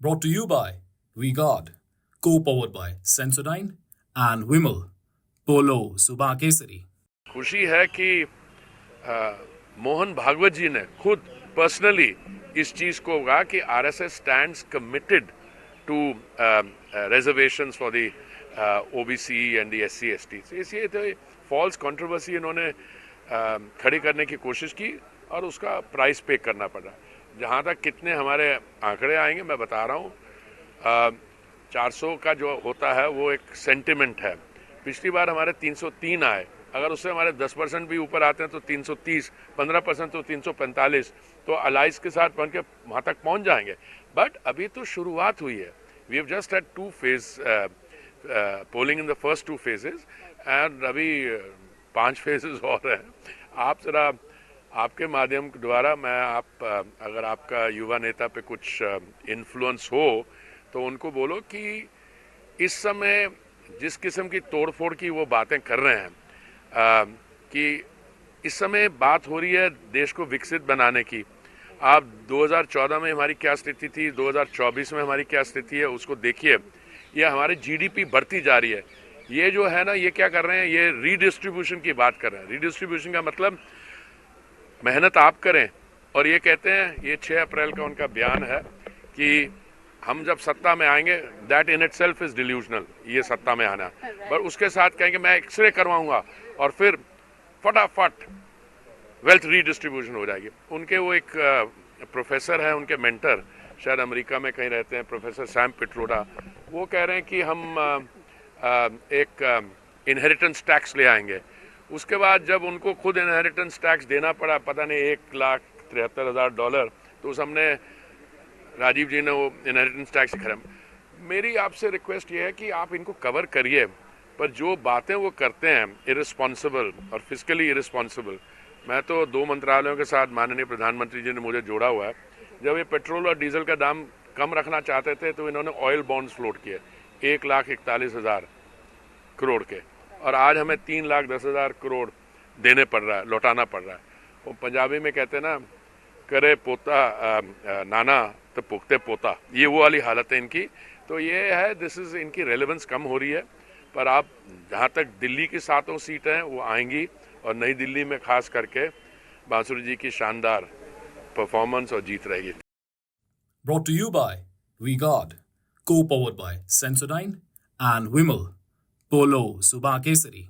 Brought to you by VGuard, co-powered by Sensodyne and Vimal, Polo Subha Kesari. खुशी है कि मोहन भागवत जी ने खुद पर्सनली इस चीज को कहा कि RSS stands committed to reservations for the OBC and the SC ST. इसलिए तो फॉल्स कंट्रोवर्सी इन्होंने खड़ी करने की कोशिश की और उसका प्राइस पे करना पड़ा। जहाँ तक कितने हमारे आंकड़े आएंगे मैं बता रहा हूँ, 400 का जो होता है वो एक सेंटिमेंट है। पिछली बार हमारे 303 आए, अगर उससे हमारे 10% भी ऊपर आते हैं तो 330, 15% तो 345, तो अलाइस के साथ बन के वहाँ तक पहुँच जाएंगे। बट अभी तो शुरुआत हुई है। We have just had 2 phase polling in the first 2 phases and अभी 5 फेजेस और हैं। आप जरा आपके माध्यम द्वारा मैं अगर आपका युवा नेता पे कुछ इन्फ्लुएंस हो तो उनको बोलो कि इस समय जिस किस्म की तोड़फोड़ की वो बातें कर रहे हैं, कि इस समय बात हो रही है देश को विकसित बनाने की। आप 2014 में हमारी क्या स्थिति थी, 2024 में हमारी क्या स्थिति है, उसको देखिए। ये हमारे जीडीपी बढ़ती जा रही है। ये जो है ना, ये क्या कर रहे हैं, ये रीडिस्ट्रीब्यूशन की बात कर रहे हैं। रीडिस्ट्रीब्यूशन का मतलब मेहनत आप करें, और ये कहते हैं, ये 6 अप्रैल का उनका बयान है कि हम जब सत्ता में आएंगे, that in it self is delusional, ये सत्ता में आना। पर उसके साथ कहेंगे मैं एक्सरे करवाऊंगा और फिर फटाफट वेल्थ रीडिस्ट्रीब्यूशन हो जाएगी। उनके वो एक प्रोफेसर है, उनके मेंटर शायद अमेरिका में कहीं रहते हैं, प्रोफेसर सैम पिट्रोडा, वो कह रहे हैं कि हम एक इनहेरिटेंस टैक्स ले आएंगे। उसके बाद जब उनको खुद इनहेरिटेंस टैक्स देना पड़ा, पता नहीं $1,73,000, तो उस हमने राजीव जी ने वो इनहेरिटेंस टैक्स खत्म। मेरी आपसे रिक्वेस्ट ये है कि आप इनको कवर करिए, पर जो बातें वो करते हैं इरिस्पॉन्सिबल और फिजिकली इरिस्पॉन्सिबल। मैं तो 2 मंत्रालयों के साथ माननीय प्रधानमंत्री जी ने मुझे जोड़ा हुआ है। जब ये पेट्रोल और डीजल का दाम कम रखना चाहते थे तो इन्होंने ऑयल बॉन्ड्स फ्लोट किए 1,41,000 करोड़ के, और आज हमें 3,10,000 करोड़ देने पड़ रहा है, लौटाना पड़ रहा है। वो पंजाबी में कहते हैं ना, करे पोता नाना तो पुख्ते पोता, ये वो वाली हालत है इनकी। तो ये है, दिस इज, इनकी रेलेवेंस कम हो रही है। पर आप जहाँ तक दिल्ली की 7 सीटें हैं वो आएंगी, और नई दिल्ली में खास करके बांसुरी जी की शानदार परफॉर्मेंस और जीत रहेगी। Brought to you by VGuard, co-powered by Sensodyne and Vimal, Polo Subha Kesari.